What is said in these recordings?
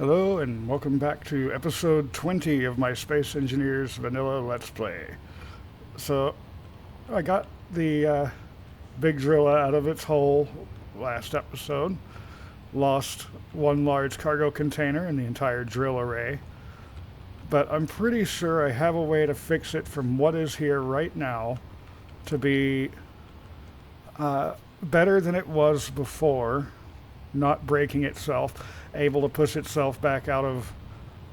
Hello and welcome back to episode 20 of my Space Engineers Vanilla Let's Play. So, I got the BigDrilla out of its hole last episode, lost one large cargo container and the entire drill array, but I'm pretty sure I have a way to fix it from what is here right now to be better than it was before, not breaking itself, able to push itself back out of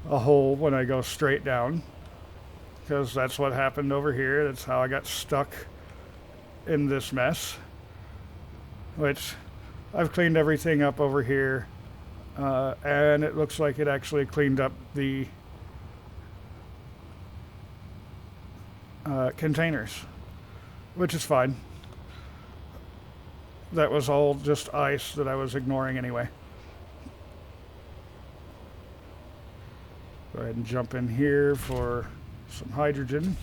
a hole when I go straight down, because that's what happened over here. That's how I got stuck in this mess, which I've cleaned everything up over here, and it looks like it actually cleaned up the containers, which is fine. That was all just ice that I was ignoring anyway. Go ahead and jump in here for some hydrogen.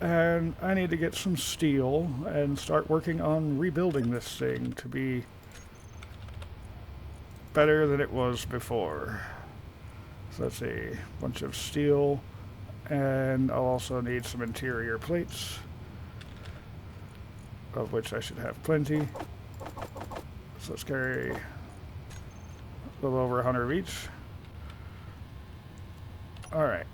And I need to get some steel and start working on rebuilding this thing to be better than it was before. So that's a bunch of steel, and I'll also need some interior plates, of which I should have plenty. So let's carry a little over 100 of each. Alright,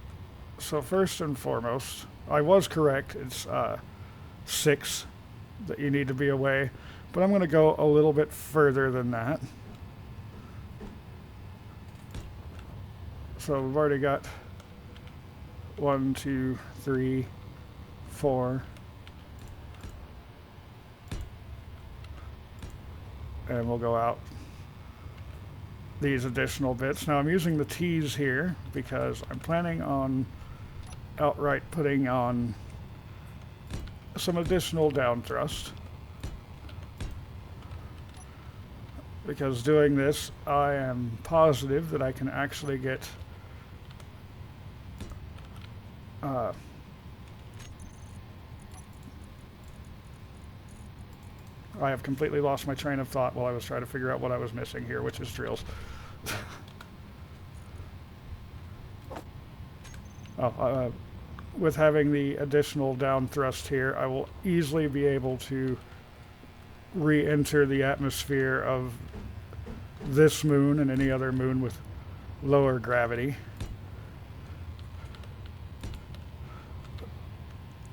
so first and foremost, I was correct, it's 6 that you need to be away, but I'm going to go a little bit further than that. So we've already got 1, 2, 3, 4, and we'll go out these additional bits. Now I'm using the T's here because I'm planning on outright putting on some additional down thrust, because doing this I am positive that I can actually get I have completely lost my train of thought while I was trying to figure out what I was missing here, which is drills. With having the additional down thrust here, I will easily be able to re-enter the atmosphere of this moon and any other moon with lower gravity.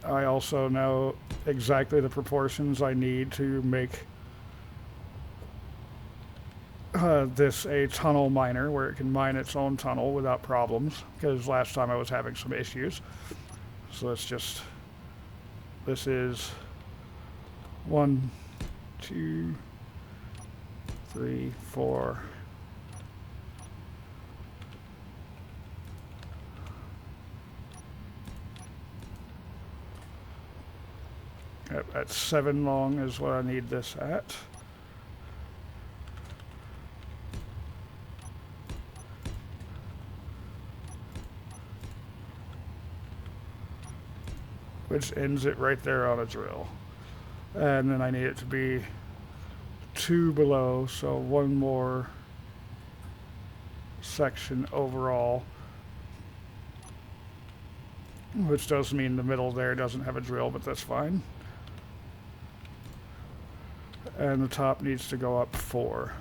I also know exactly the proportions I need to make this a tunnel miner where it can mine its own tunnel without problems, because last time I was having some issues. So this is 1, 2, 3, 4. Yep, that's 7 long is what I need this at. Which ends it right there on a drill. And then I need it to be 2 below, so 1 more section overall. Which does mean the middle there doesn't have a drill, but that's fine. And the top needs to go up 4.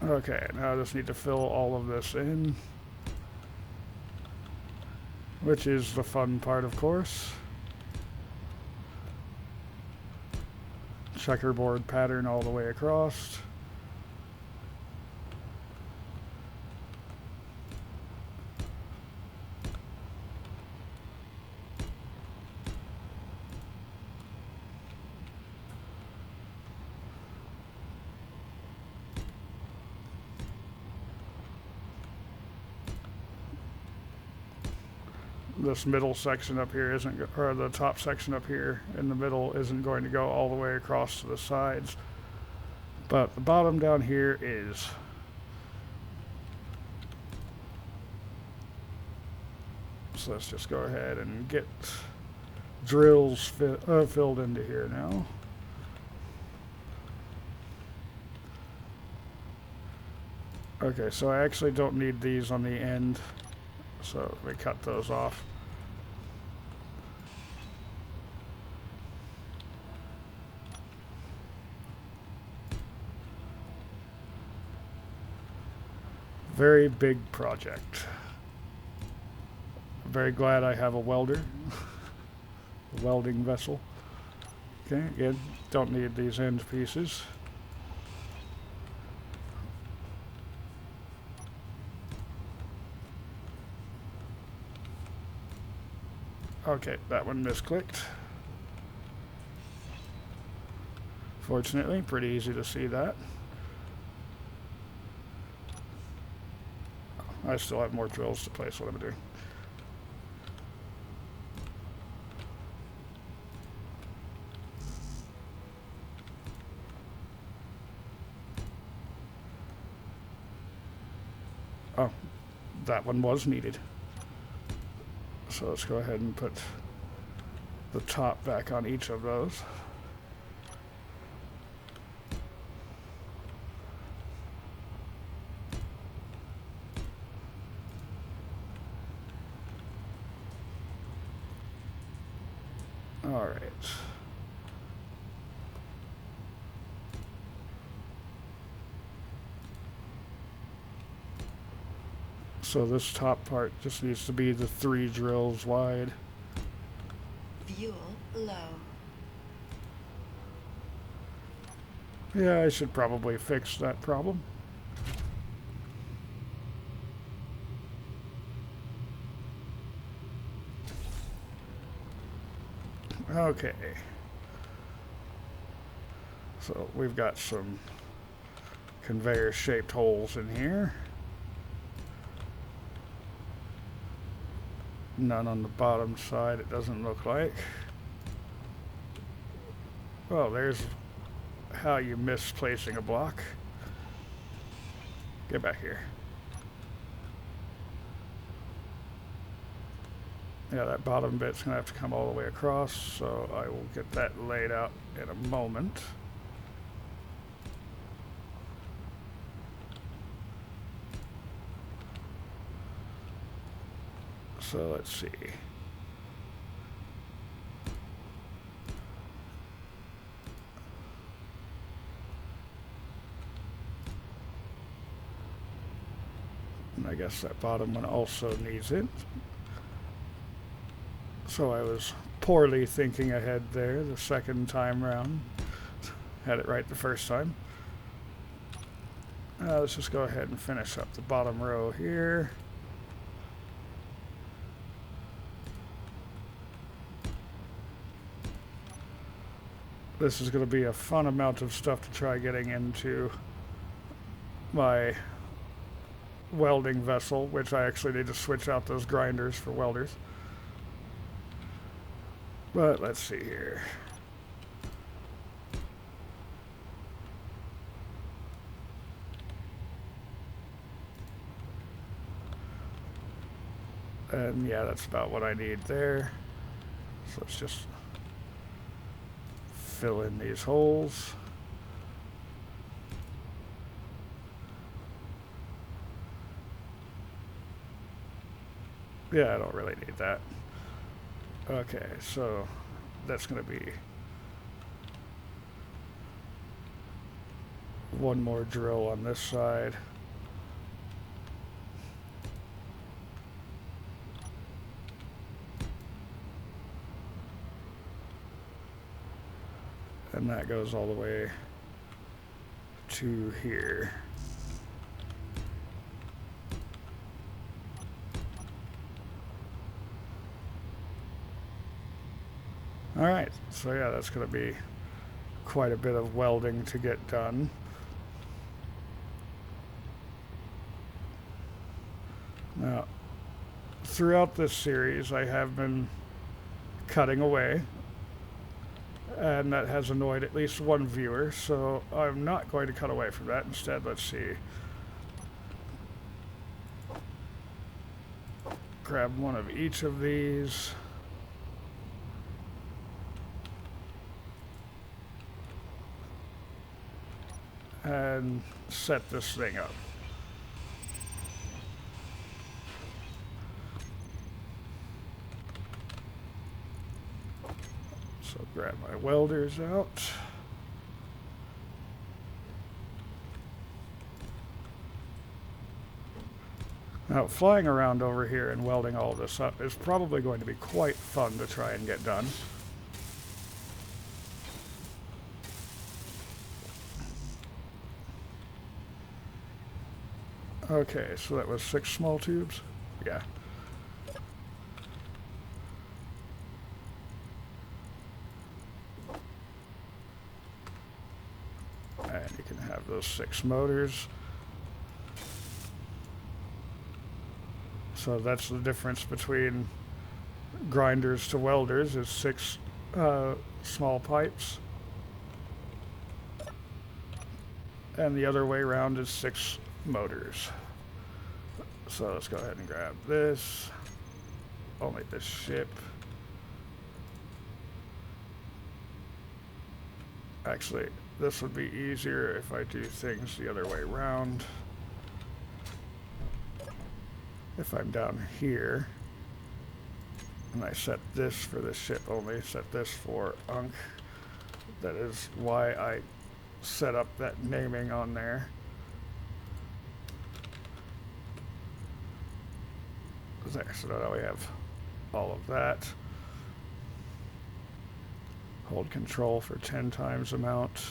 Okay, now I just need to fill all of this in, which is the fun part, of course. Checkerboard pattern all the way across. This middle section up here isn't, or the top section up here in the middle isn't going to go all the way across to the sides. But the bottom down here is. So let's just go ahead and get drills filled into here now. Okay, so I actually don't need these on the end, so we cut those off. Very big project. Very glad I have a welder, a welding vessel. Okay, again, don't need these end pieces. Okay, that one misclicked. Fortunately, pretty easy to see that. I still have more drills to place what I'm doing. Oh, that one was needed. So let's go ahead and put the top back on each of those. All right. So this top part just needs to be the 3 drills wide. Fuel low. Yeah, I should probably fix that problem. Okay. So we've got some conveyor shaped holes in here. None on the bottom side, it doesn't look like. Well, there's how you miss placing a block. Get back here. Yeah, that bottom bit's gonna have to come all the way across, so I will get that laid out in a moment. So let's see. And I guess that bottom one also needs it. So I was poorly thinking ahead there the second time round. Had it right the first time. Let's just go ahead and finish up the bottom row here. This is going to be a fun amount of stuff to try getting into my welding vessel, which I actually need to switch out those grinders for welders. But let's see here. And yeah, that's about what I need there. So let's just fill in these holes. Yeah, I don't really need that. Okay, so that's going to be one more drill on this side. And that goes all the way to here. All right, so yeah, that's going to be quite a bit of welding to get done. Now, throughout this series, I have been cutting away, and that has annoyed at least one viewer, so I'm not going to cut away from that. Instead, let's see. grab one of each of these. And set this thing up. So grab my welders out. Now, flying around over here and welding all this up is probably going to be quite fun to try and get done. Okay, so that was 6 small tubes? Yeah. And you can have those 6 motors. So that's the difference between grinders to welders, is 6 small pipes. And the other way around is 6 motors. So let's go ahead and grab this. Only this ship. Actually, this would be easier if I do things the other way around. If I'm down here, and I set this for this ship only, set this for Unk. That is why I set up that naming on there. There, so now we have all of that. Hold control for 10 times amount.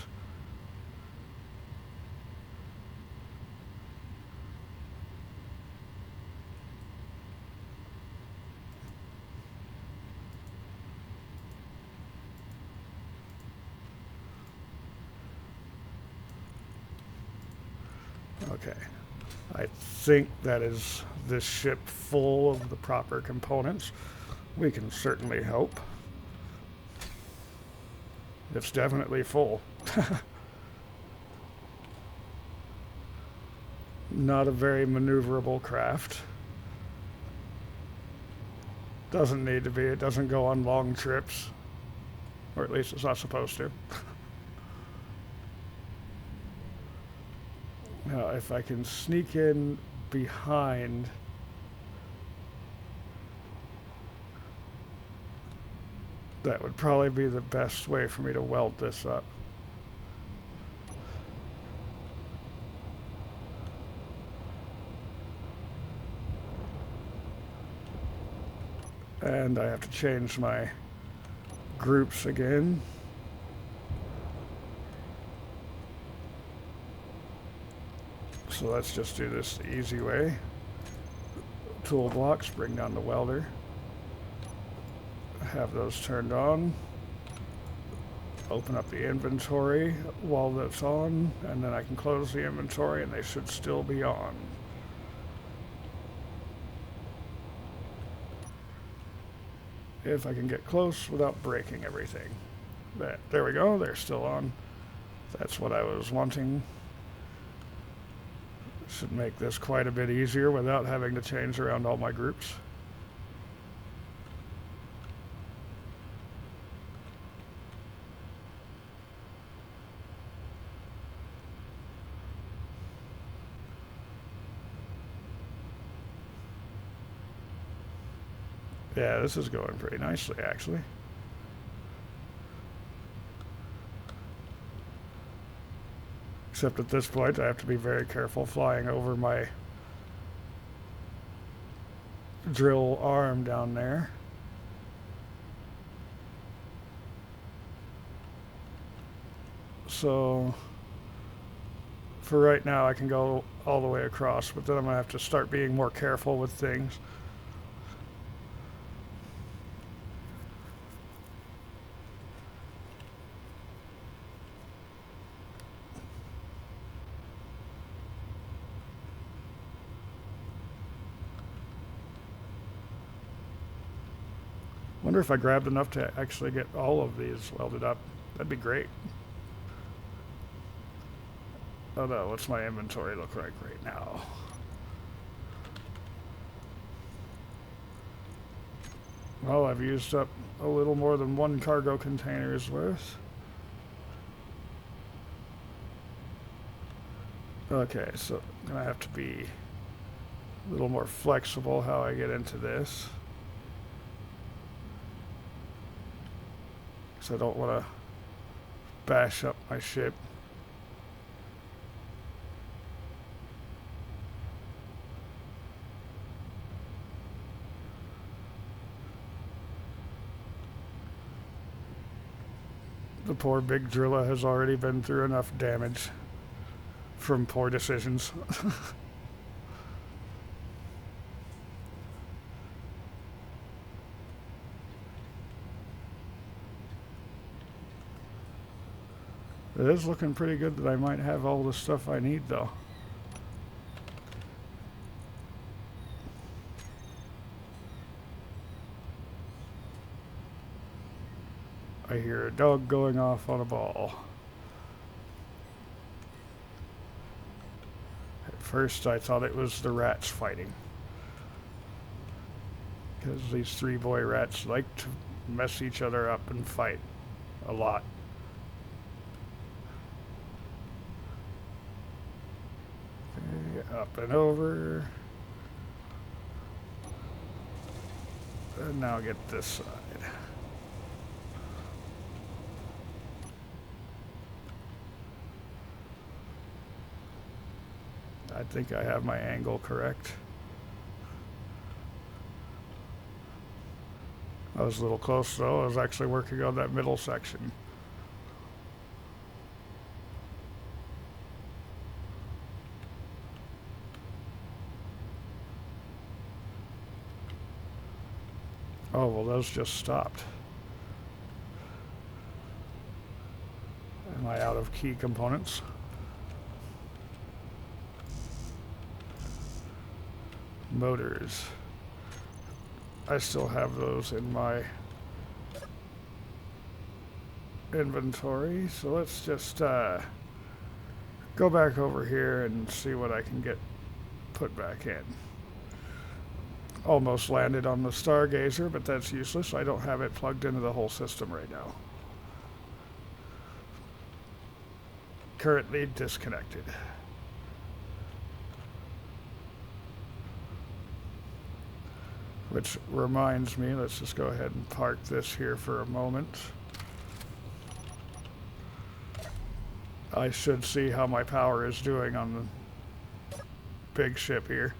Okay, I think that is this ship full of the proper components. We can certainly hope. It's definitely full. Not a very maneuverable craft. Doesn't need to be. It doesn't go on long trips. Or at least it's not supposed to. Now, if I can sneak in behind, that would probably be the best way for me to weld this up. And I have to change my groups again. So let's just do this the easy way. Tool blocks, bring down the welder. Have those turned on. Open up the inventory while that's on, and then I can close the inventory and they should still be on. If I can get close without breaking everything. There we go, they're still on. That's what I was wanting. Should make this quite a bit easier without having to change around all my groups. Yeah, this is going pretty nicely, actually. Except at this point, I have to be very careful flying over my drill arm down there. So, for right now, I can go all the way across, but then I'm going to have to start being more careful with things. Wonder if I grabbed enough to actually get all of these welded up. That'd be great. Oh no, what's my inventory look like right now? Well, I've used up a little more than one cargo container's worth. Okay, so I'm gonna have to be a little more flexible how I get into this. Because I don't want to bash up my ship. The poor BigDrilla has already been through enough damage from poor decisions. It is looking pretty good that I might have all the stuff I need, though. I hear a dog going off on a ball. At first I thought it was the rats fighting, because these three boy rats like to mess each other up and fight a lot. Okay, up and over. And now get this side. I think I have my angle correct. I was a little close though. I was actually working on that middle section. Oh, well, those just stopped. Am I out of key components? Motors. I still have those in my inventory, so let's just go back over here and see what I can get put back in. Almost landed on the Stargazer, but that's useless. I don't have it plugged into the whole system right now. Currently disconnected. Which reminds me, let's just go ahead and park this here for a moment. I should see how my power is doing on the big ship here.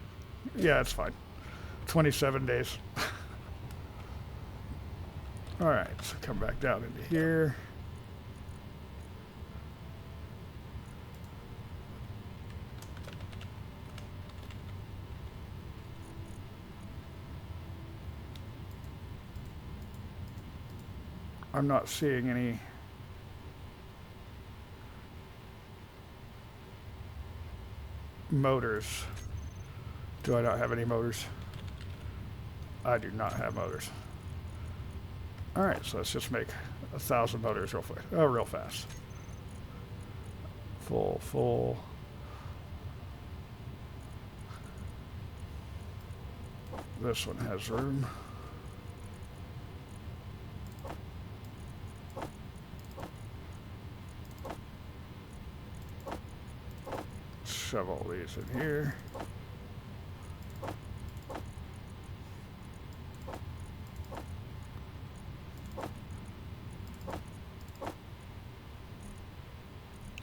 Yeah, it's fine. 27 days. Alright, so come back down into here. I'm not seeing any motors. Do I not have any motors? I do not have motors. Alright, so let's just make 1,000 motors real fast. Full. This one has room. Shove all these in here.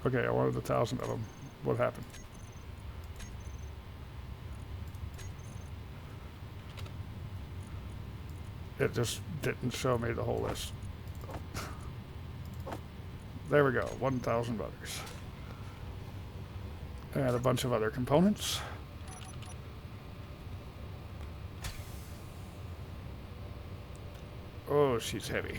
Okay, I wanted 1,000 of them. What happened? It just didn't show me the whole list. There we go, 1,000 butters. And a bunch of other components. Oh, she's heavy.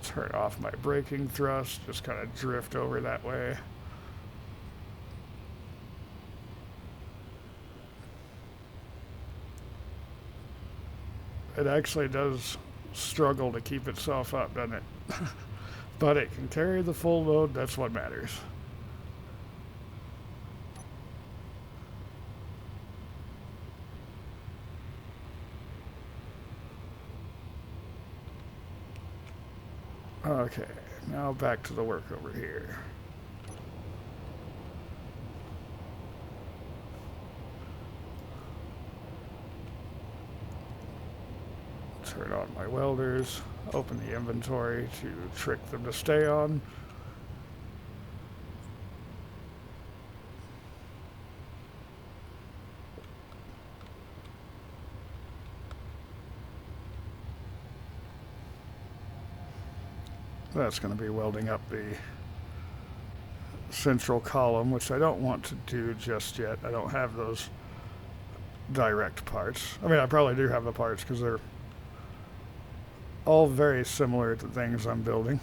Turn off my braking thrust, just kind of drift over that way. It actually does struggle to keep itself up, doesn't it? But it can carry the full load, that's what matters. Okay, now back to the work over here. Turn on my welders, open the inventory to trick them to stay on. That's going to be welding up the central column, which I don't want to do just yet. I don't have those direct parts. I mean, I probably do have the parts because they're all very similar to things I'm building.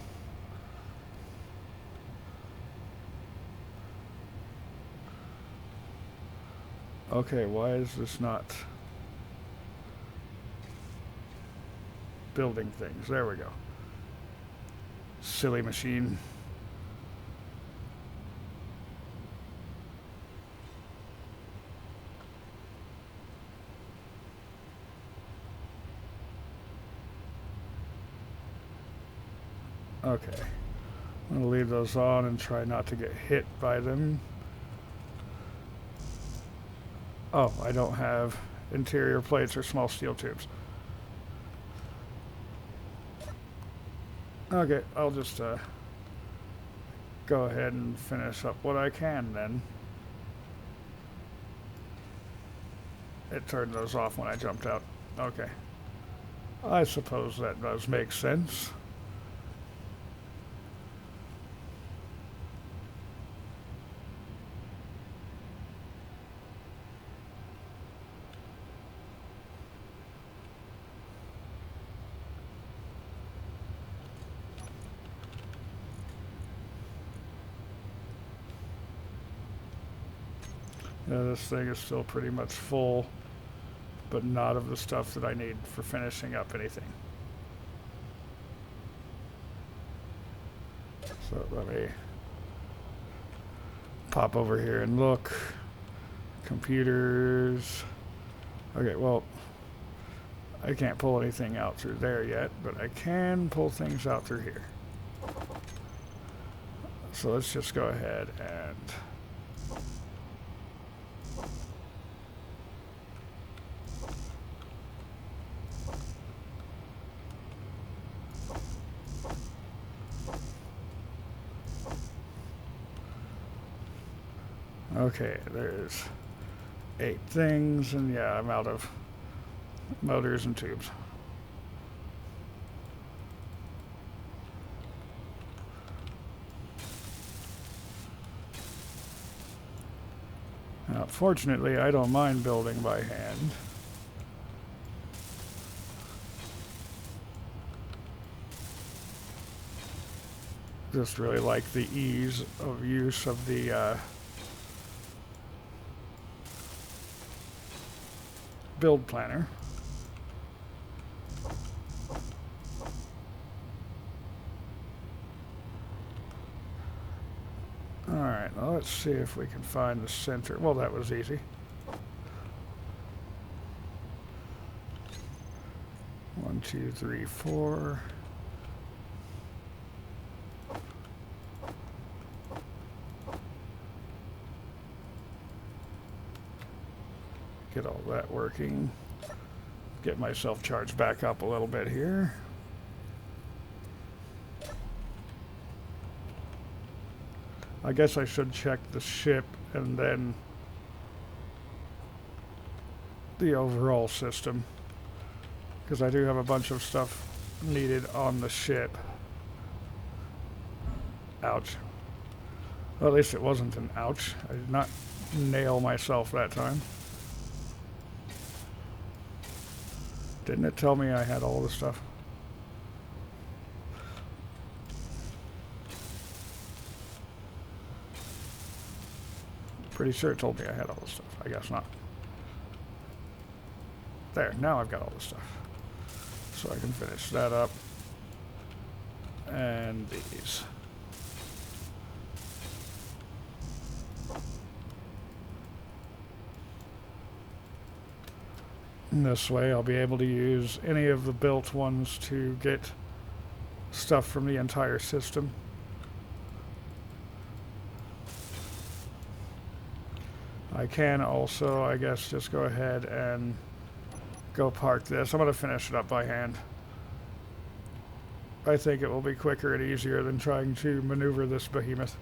Okay, why is this not building things? There we go. Silly machine. Okay. I'm going to leave those on and try not to get hit by them. Oh, I don't have interior plates or small steel tubes. Okay, I'll just go ahead and finish up what I can then. It turned those off when I jumped out. Okay. I suppose that does make sense. Yeah, this thing is still pretty much full, but not of the stuff that I need for finishing up anything. So let me pop over here and look. Computers. Okay, well, I can't pull anything out through there yet, but I can pull things out through here. So let's just go ahead and okay, there's 8 things, and yeah, I'm out of motors and tubes. Now, fortunately, I don't mind building by hand. Just really like the ease of use of the build planner. Alright, well, let's see if we can find the center. Well, that was easy. 1, 2, 3, 4. Get all that working. Get myself charged back up a little bit here. I guess I should check the ship and then the overall system, because I do have a bunch of stuff needed on the ship. Ouch. Well, at least it wasn't an ouch. I did not nail myself that time. Didn't it tell me I had all the stuff? Pretty sure it told me I had all the stuff. I guess not. There, now I've got all the stuff. So I can finish that up. And and these. And this way I'll be able to use any of the built ones to get stuff from the entire system. I can also, I guess, just go ahead and go park this. I'm going to finish it up by hand. I think it will be quicker and easier than trying to maneuver this behemoth.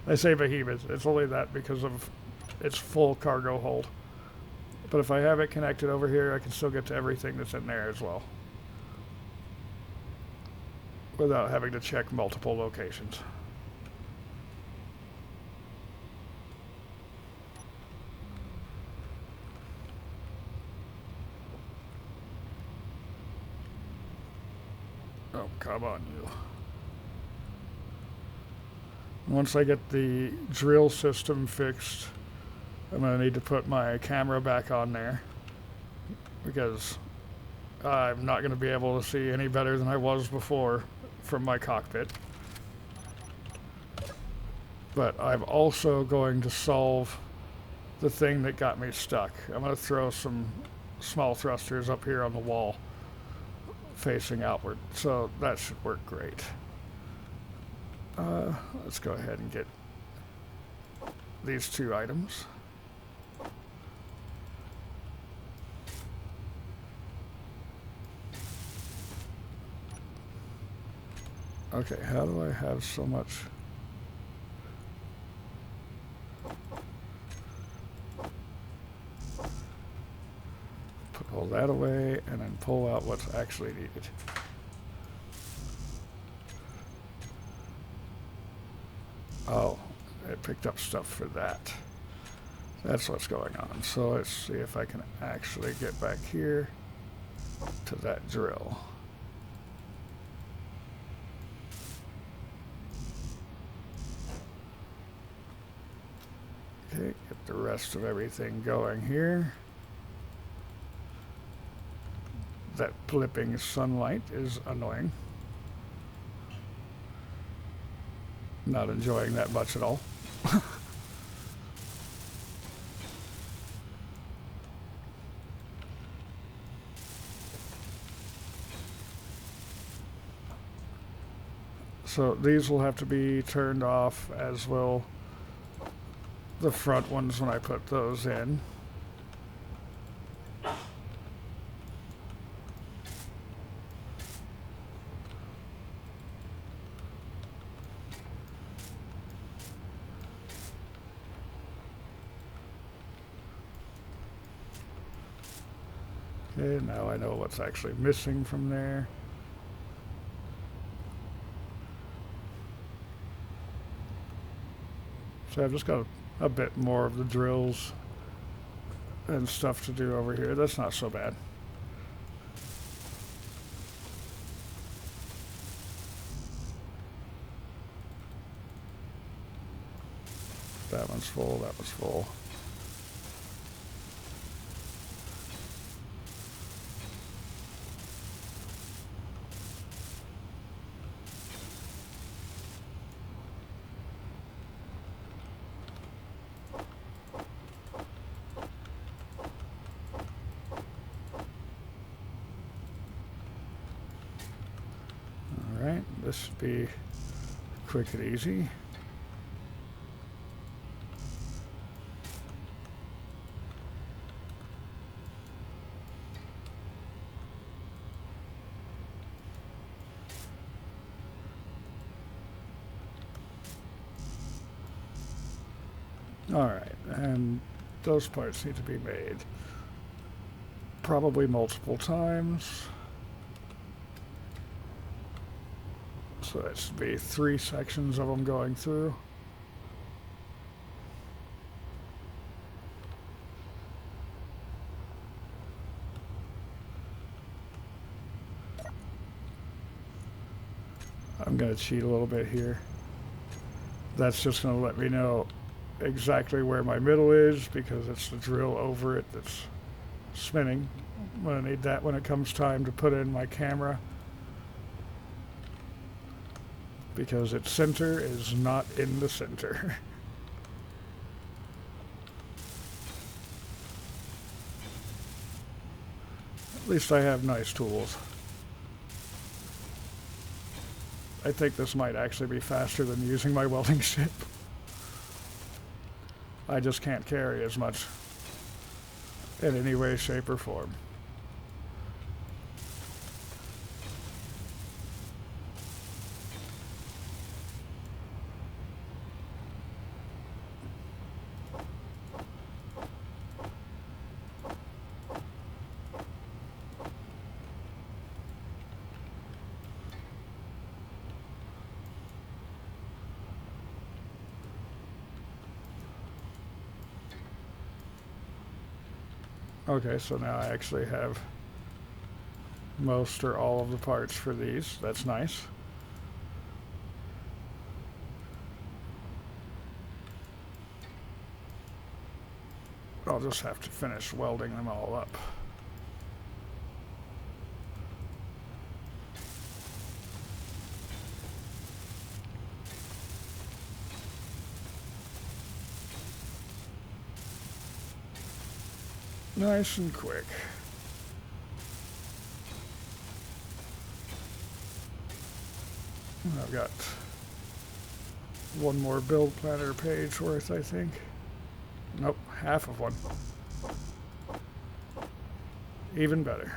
I say behemoth, it's only that because of its full cargo hold. But if I have it connected over here, I can still get to everything that's in there as well, without having to check multiple locations. Oh, come on, you. Once I get the drill system fixed, I'm going to need to put my camera back on there, because I'm not going to be able to see any better than I was before from my cockpit. But I'm also going to solve the thing that got me stuck. I'm going to throw some small thrusters up here on the wall facing outward, so that should work great. Let's go ahead and get these two items. Okay, how do I have so much? Put all that away and then pull out what's actually needed. Oh, it picked up stuff for that. That's what's going on. So let's see if I can actually get back here to that drill. Okay, get the rest of everything going here. That blipping sunlight is annoying. Not enjoying that much at all. So these will have to be turned off, as will the front ones when I put those in. Okay, now I know what's actually missing from there. So I've just got a bit more of the drills and stuff to do over here. That's not so bad. That one's full, that one's full. This should be quick and easy. All right, and those parts need to be made probably multiple times. So that should be 3 sections of them going through. I'm going to cheat a little bit here. That's just going to let me know exactly where my middle is, because it's the drill over it that's spinning. I'm going to need that when it comes time to put in my camera because its center is not in the center. At least I have nice tools. I think this might actually be faster than using my welding ship. I just can't carry as much in any way, shape, or form. Okay, so now I actually have most or all of the parts for these. That's nice. I'll just have to finish welding them all up. Nice and quick. I've got one more build planner page worth, I think. Nope, half of one. Even better.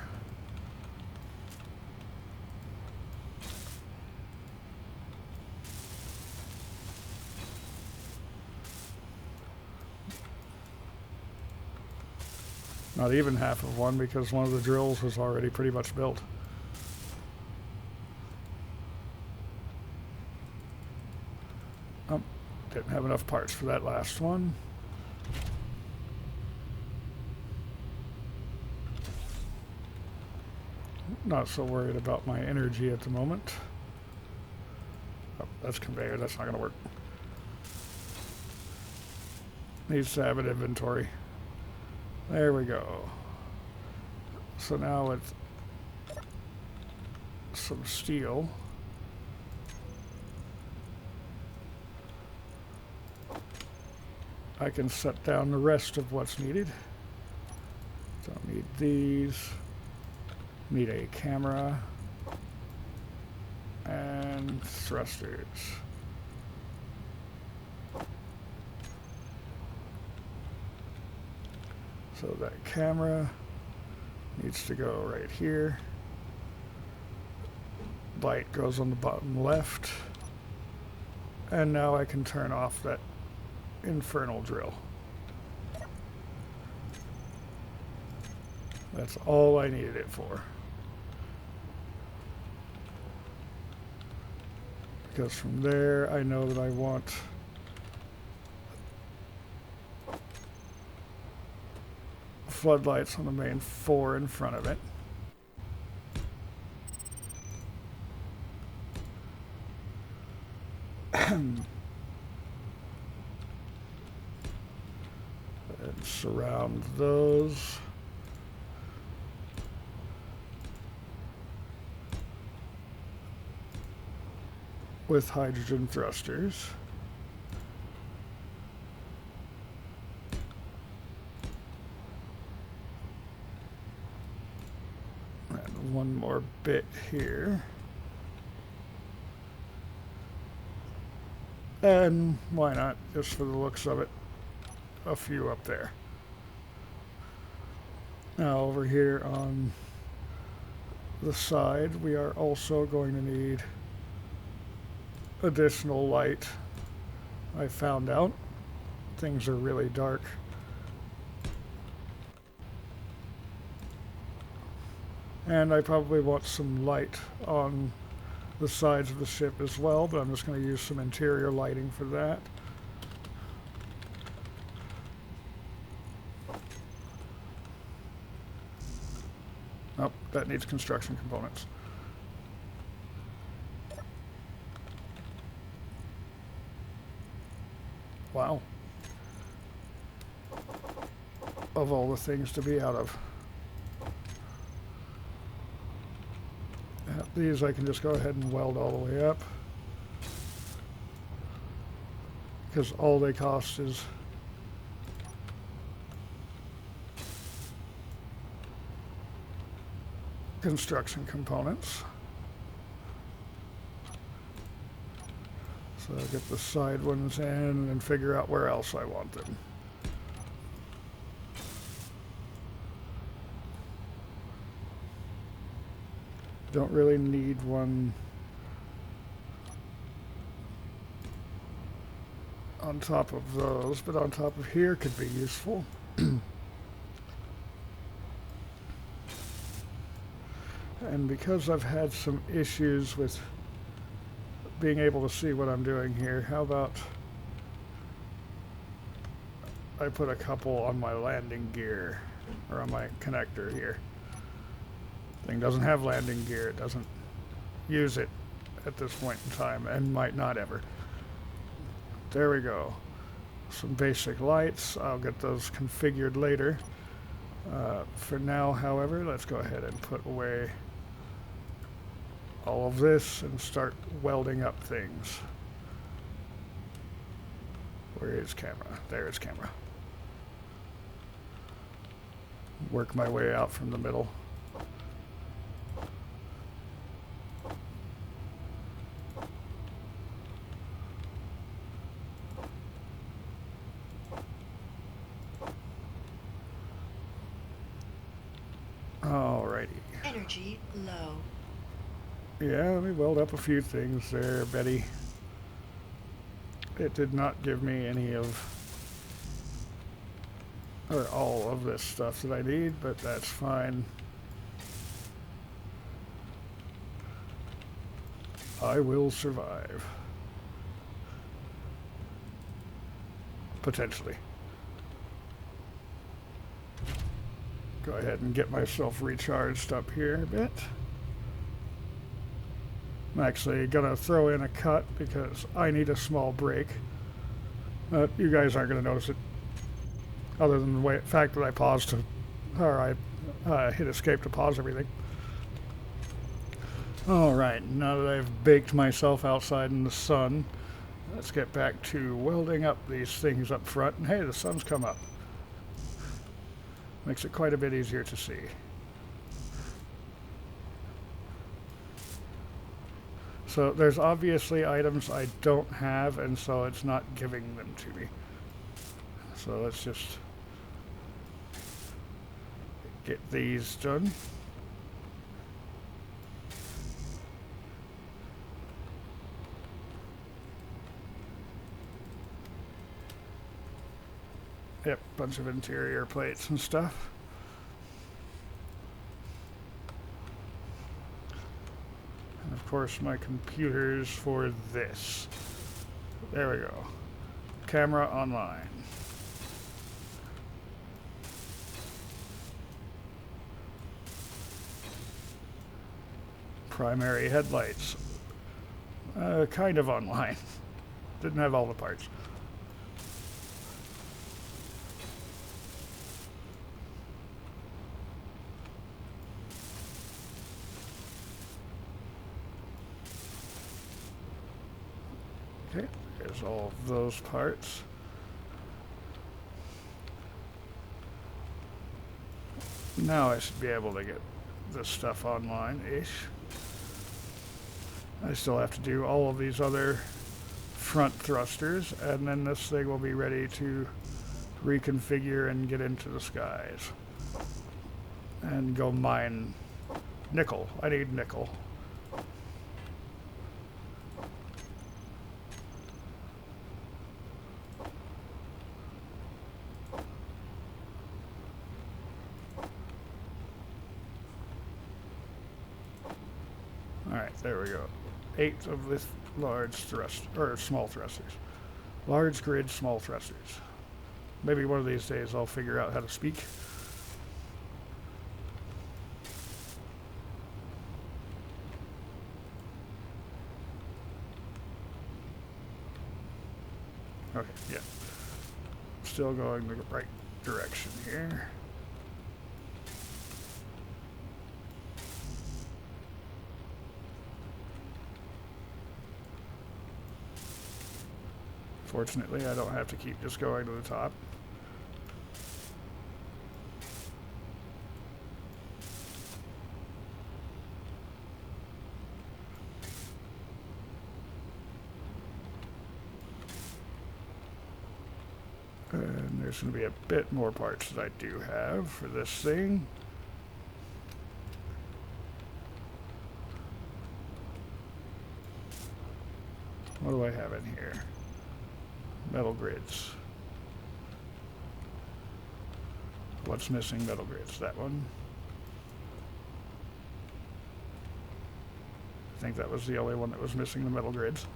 Not even half of one, because one of the drills was already pretty much built. Oh, didn't have enough parts for that last one. Not so worried about my energy at the moment. Oh, that's conveyor, that's not going to work. Needs to have an inventory. There we go. So now with some steel, I can set down the rest of what's needed. Don't need these. Need a camera and thrusters. So that camera needs to go right here. Light goes on the bottom left. And now I can turn off that infernal drill. That's all I needed it for. Because from there, I know that I want floodlights on the main 4 in front of it. And surround those. With hydrogen thrusters. And one more bit here. And why not, just for the looks of it, a few up there. Now over here on the side, we are also going to need additional light. I found out things are really dark. And I probably want some light on the sides of the ship as well, but I'm just going to use some interior lighting for that. Oh, that needs construction components. Wow. Of all the things to be out of. These I can just go ahead and weld all the way up. because all they cost is construction components. So I'll get the side ones in and figure out where else I want them. Don't really need one on top of those, but on top of here could be useful. And because I've had some issues with being able to see what I'm doing here, how about I put a couple on my landing gear, or on my connector here. Thing doesn't have landing gear, it doesn't use it at this point in time, and might not ever. There we go. Some basic lights, I'll get those configured later. For now, however, let's go ahead and put away all of this and start welding up things. Where is camera? There is camera. Work my way out from the middle. Alrighty. Energy low. Yeah, let me weld up a few things there, Betty. It did not give me any of, or all of this stuff that I need, but that's fine. I will survive. Potentially. Go ahead and get myself recharged up here a bit. I'm actually gonna throw in a cut because I need a small break. You guys aren't gonna notice it, other than the fact that I paused to, or I hit escape to pause everything. All right, now that I've baked myself outside in the sun, let's get back to welding up these things up front. And hey, the sun's come up. Makes it quite a bit easier to see. So there's obviously items I don't have, and so it's not giving them to me. So let's just get these done. Yep, bunch of interior plates and stuff. And of course my computers for this. There we go. Camera online. Primary headlights. Kind of online. Didn't have all the parts. Okay, there's all of those parts. Now I should be able to get this stuff online-ish. I still have to do all of these other front thrusters, and then this thing will be ready to reconfigure and get into the skies. And go mine nickel. I need nickel. Alright, there we go. 8 of this large thrust, or small thrusters. Large grid, small thrusters. Maybe one of these days I'll figure out how to speak. Okay, yeah. Still going the right direction here. Fortunately, I don't have to keep just going to the top. And there's going to be a bit more parts that I do have for this thing. What do I have in here? Metal grids. What's missing? Metal grids. That one. I think that was the only one that was missing, the metal grids.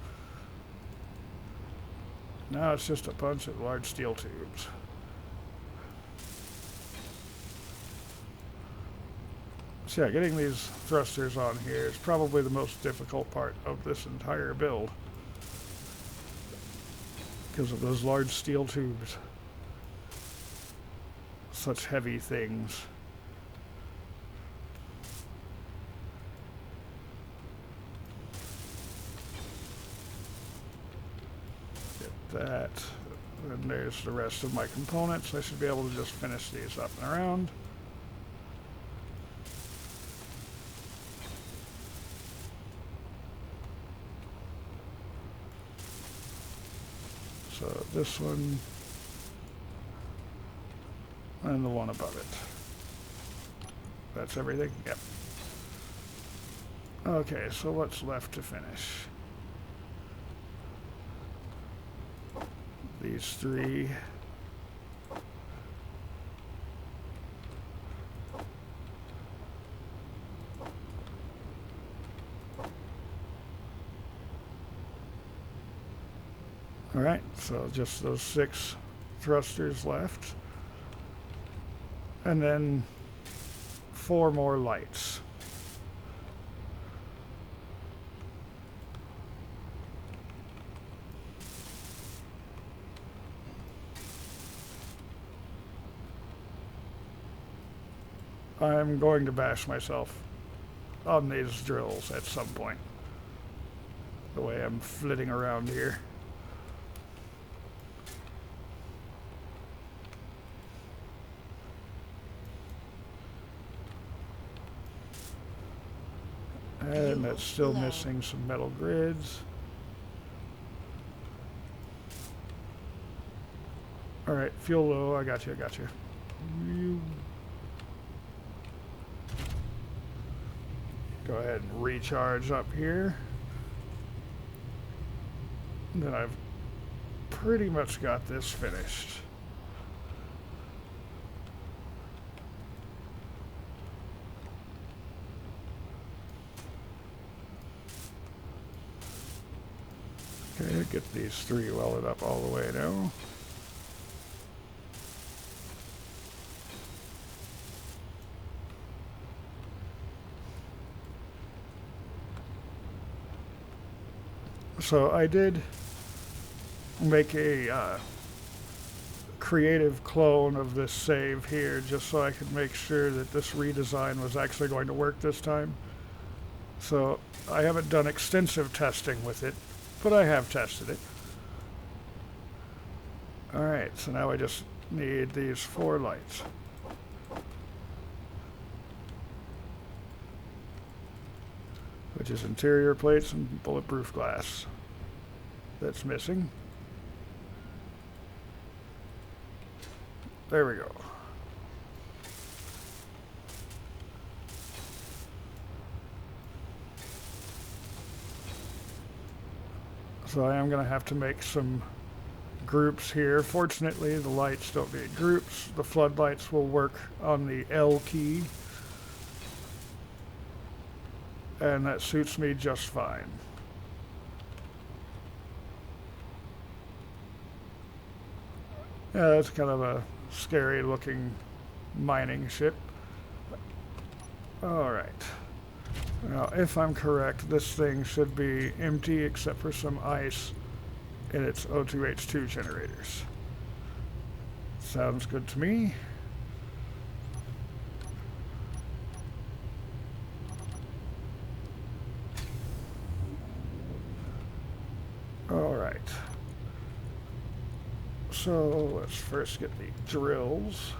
Now it's just a bunch of large steel tubes. So yeah, getting these thrusters on here is probably the most difficult part of this entire build, because of those large steel tubes. Such heavy things. That, and there's the rest of my components. I should be able to just finish these up and around. So this one and the one above it. That's everything? Yep. Okay, so what's left to finish? These three. All right, so just those 6 thrusters left. And then 4 more lights. I'm going to bash myself on these drills at some point, the way I'm flitting around here. And that's still missing some metal grids. Alright, fuel low, I got you. Go ahead and recharge up here. And then I've pretty much got this finished. Okay, get these 3 welded up all the way now. So I did make a creative clone of this save here just so I could make sure that this redesign was actually going to work this time. So I haven't done extensive testing with it, but I have tested it. Alright, so now I just need these 4 lights. Which is interior plates and bulletproof glass. That's missing. There we go. So I am going to have to make some groups here. Fortunately, the lights don't need groups. The floodlights will work on the L key. And that suits me just fine. Yeah, that's kind of a scary looking mining ship. Alright. Now, if I'm correct, this thing should be empty except for some ice in its O2H2 generators. Sounds good to me. Alright. So let's first get the drills.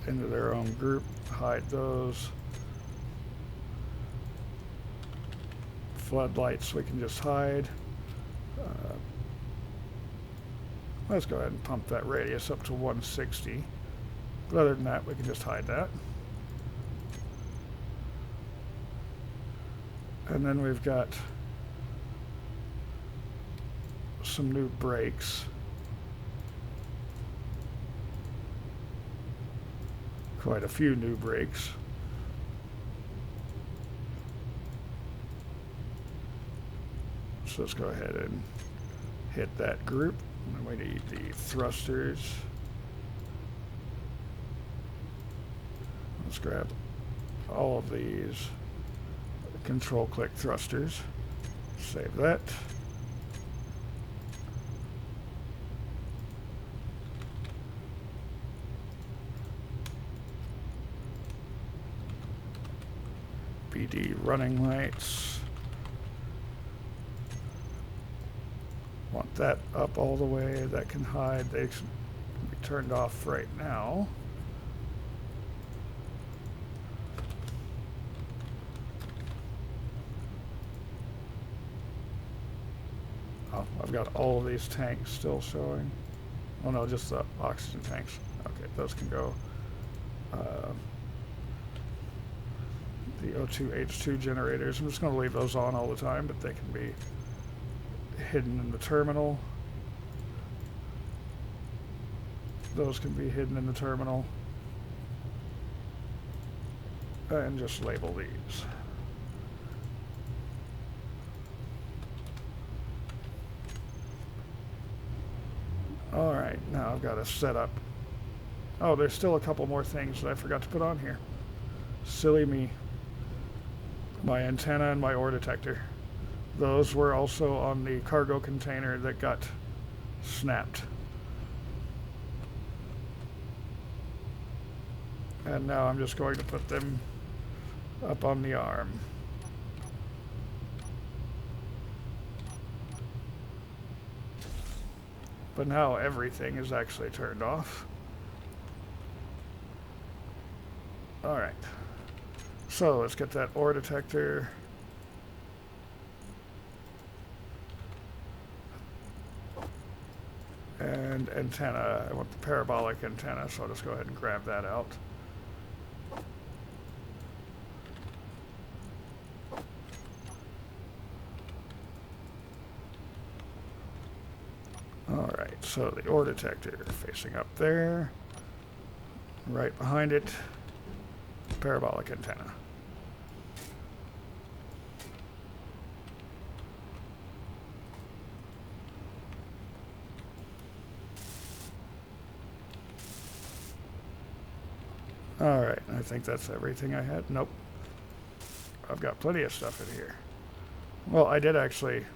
Into their own group, hide those. Floodlights we can just hide. Let's go ahead and pump that radius up to 160. But other than that, we can just hide that. And then we've got some new brakes. Quite a few new brakes. So let's go ahead and hit that group. And we need the thrusters. Let's grab all of these control click thrusters. Save that. BD running lights. Want that up all the way. That can hide. They can be turned off right now. Oh, I've got all of these tanks still showing. Oh no, just the oxygen tanks. Okay, those can go. The O2 H2 generators. I'm just going to leave those on all the time, but they can be hidden in the terminal. Those can be hidden in the terminal. And just label these. Alright, now I've got to set up. Oh, there's still a couple more things that I forgot to put on here. Silly me. My antenna and my ore detector. Those were also on the cargo container that got snapped. And now I'm just going to put them up on the arm. But now everything is actually turned off. Alright. So let's get that ore detector. And antenna. I want the parabolic antenna, so I'll just go ahead and grab that out. Alright, so the ore detector facing up there. Right behind it, parabolic antenna. Alright, I think that's everything I had. Nope. I've got plenty of stuff in here. Well, I did actually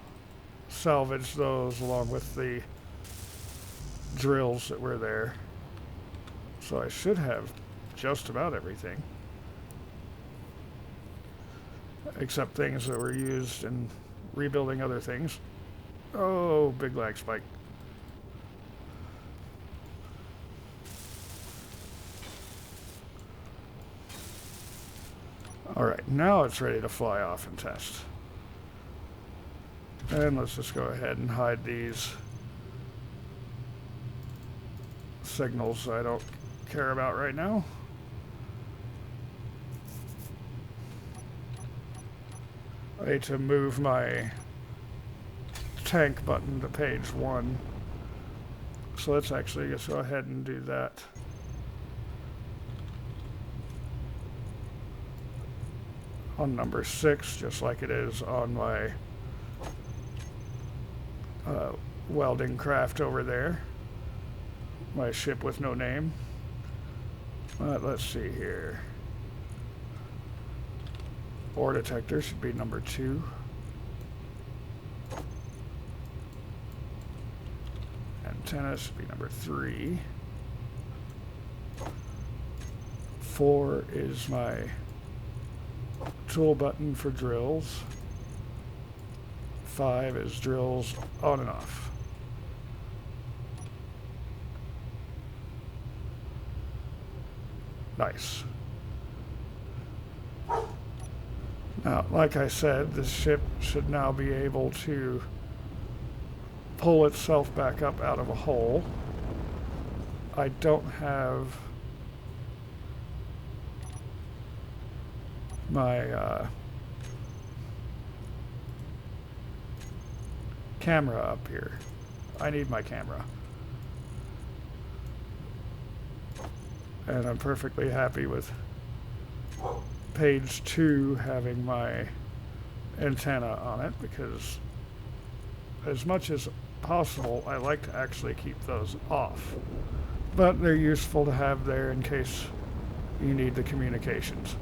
salvage those along with the drills that were there. So I should have just about everything. Except things that were used in rebuilding other things. Oh, big lag spike. Alright, now it's ready to fly off and test. And let's just go ahead and hide these signals I don't care about right now. I need to move my tank button to page 1. So let's actually just go ahead and do that. On number 6, just like it is on my welding craft over there. My ship with no name. Let's see here. Ore detector should be number 2. Antenna should be number 3. 4 is my tool button for drills. 5 is drills on and off. Nice. Now, like I said, this ship should now be able to pull itself back up out of a hole. I don't have my camera up here. I need my camera. And I'm perfectly happy with page 2 having my antenna on it, because as much as possible I like to actually keep those off, but they're useful to have there in case you need the communications.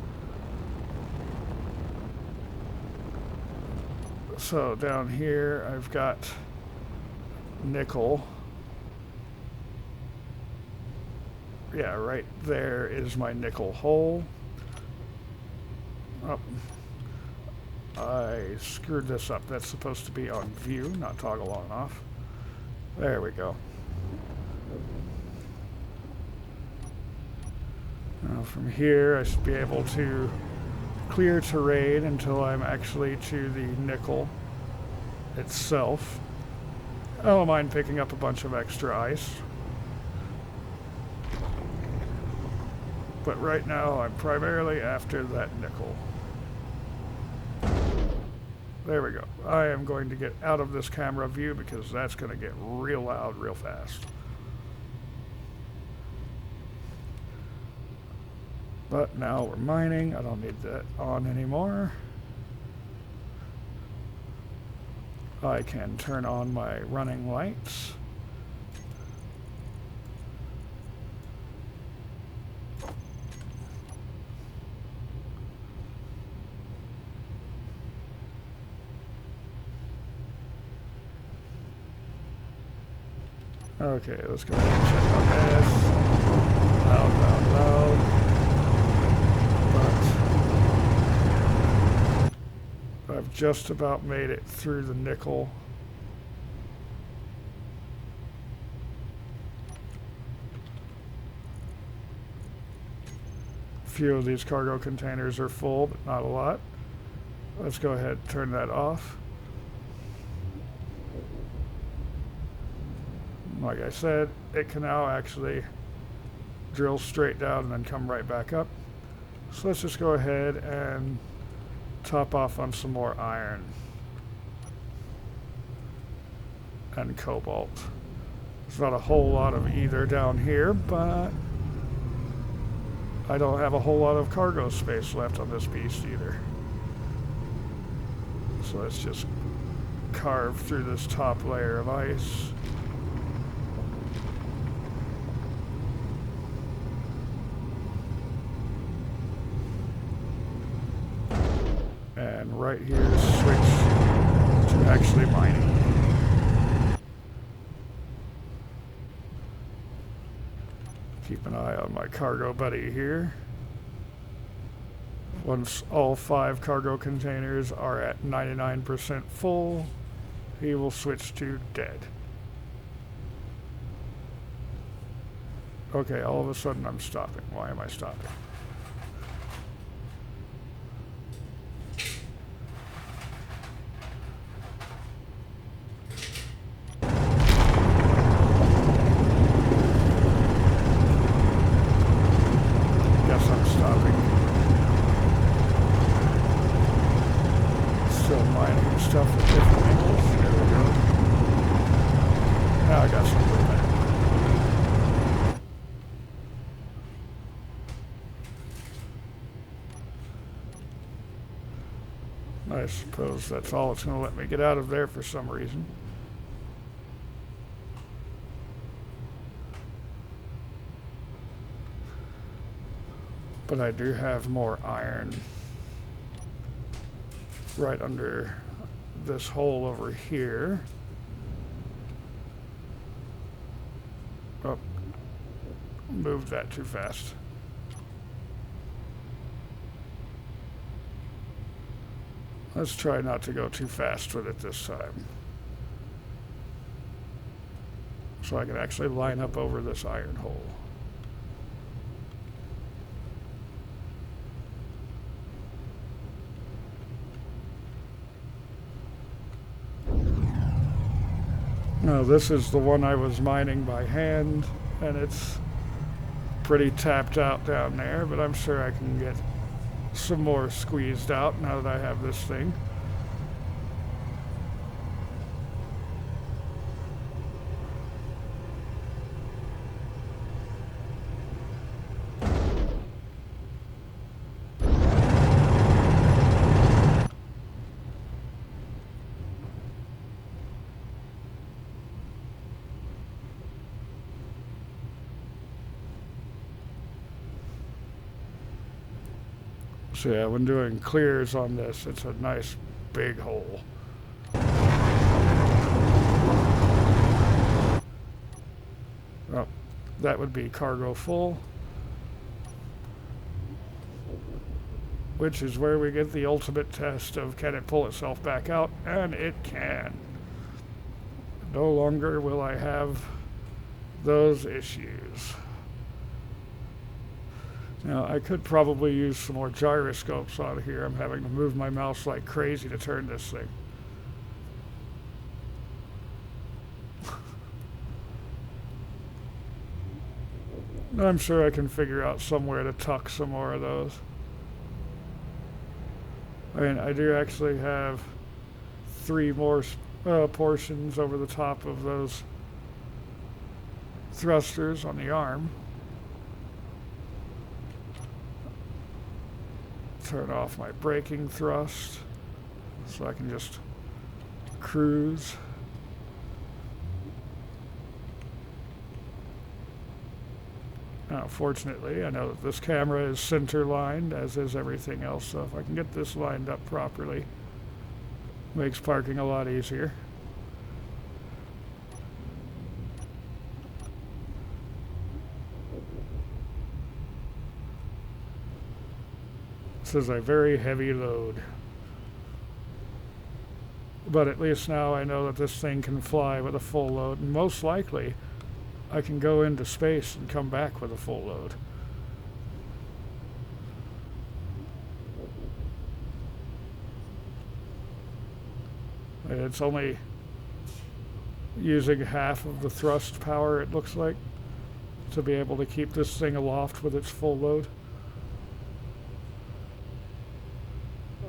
So down here I've got nickel. Yeah, right there is my nickel hole. Oh, I screwed this up. That's supposed to be on view, not toggle on and off. There we go. Now from here I should be able to clear terrain until I'm actually to the nickel itself. I don't mind picking up a bunch of extra ice. But right now I'm primarily after that nickel. There we go. I am going to get out of this camera view because that's going to get real loud real fast. But now we're mining. I don't need that on anymore. I can turn on my running lights. Okay, let's go ahead and check on this. Loud, loud, loud. But I've just about made it through the nickel. A few of these cargo containers are full, but not a lot. Let's go ahead and turn that off. Like I said, it can now actually drill straight down and then come right back up. So let's just go ahead and top off on some more iron and cobalt. There's not a whole lot of either down here, but I don't have a whole lot of cargo space left on this beast either. So let's just carve through this top layer of ice. And right here, switch to actually mining. Keep an eye on my cargo buddy here. Once all 5 cargo containers are at 99% full, he will switch to dead. Okay, all of a sudden I'm stopping. Why am I stopping? I suppose that's all it's going to let me get out of there for some reason. But I do have more iron right under this hole over here. Oh, moved that too fast. Let's try not to go too fast with it this time. So I can actually line up over this iron hole. Now this is the one I was mining by hand, and it's pretty tapped out down there, but I'm sure I can get some more squeezed out now that I have this thing. So yeah, when doing clears on this, it's a nice big hole. Oh, that would be cargo full, which is where we get the ultimate test of can it pull itself back out, and it can. No longer will I have those issues. Now, I could probably use some more gyroscopes on here. I'm having to move my mouse like crazy to turn this thing. I'm sure I can figure out somewhere to tuck some more of those. I mean, I do actually have 3 more portions over the top of those thrusters on the arm. Turn off my braking thrust so I can just cruise. Now, fortunately, I know that this camera is center lined, as is everything else, so if I can get this lined up properly, makes parking a lot easier. This is a very heavy load. But at least now I know that this thing can fly with a full load, and most likely I can go into space and come back with a full load. It's only using half of the thrust power, it looks like, to be able to keep this thing aloft with its full load.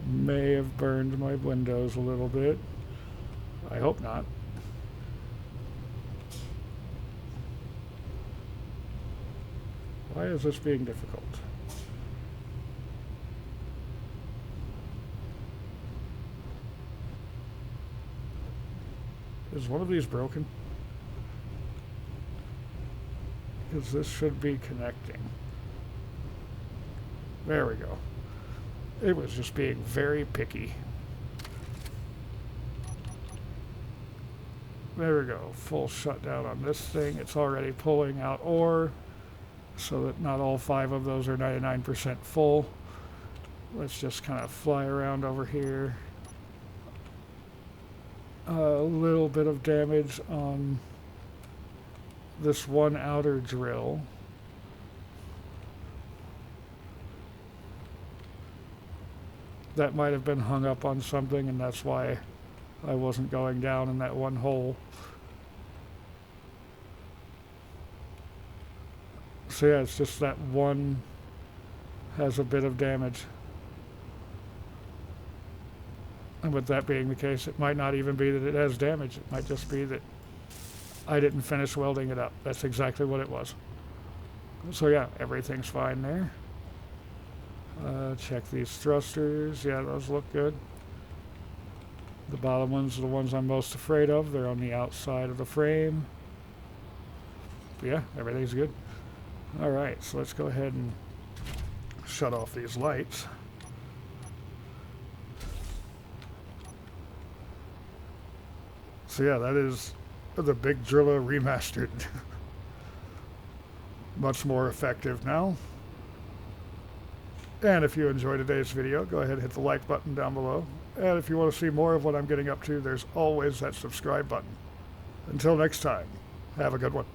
May have burned my windows a little bit. I hope not. Why is this being difficult? Is one of these broken? Because this should be connecting. There we go. It was just being very picky. There we go. Full shutdown on this thing. It's already pulling out ore, so that not all 5 of those are 99% full. Let's just kind of fly around over here. A little bit of damage on this one outer drill. That might have been hung up on something, and that's why I wasn't going down in that one hole. So yeah, it's just that one has a bit of damage. And with that being the case, it might not even be that it has damage. It might just be that I didn't finish welding it up. That's exactly what it was. So yeah, everything's fine there. Check these thrusters. Yeah, those look good. The bottom ones are the ones I'm most afraid of. They're on the outside of the frame. But yeah, everything's good. Alright, so let's go ahead and shut off these lights. So yeah, that is the BigDrilla Remastered. Much more effective now. And if you enjoyed today's video, go ahead and hit the like button down below. And if you want to see more of what I'm getting up to, there's always that subscribe button. Until next time, have a good one.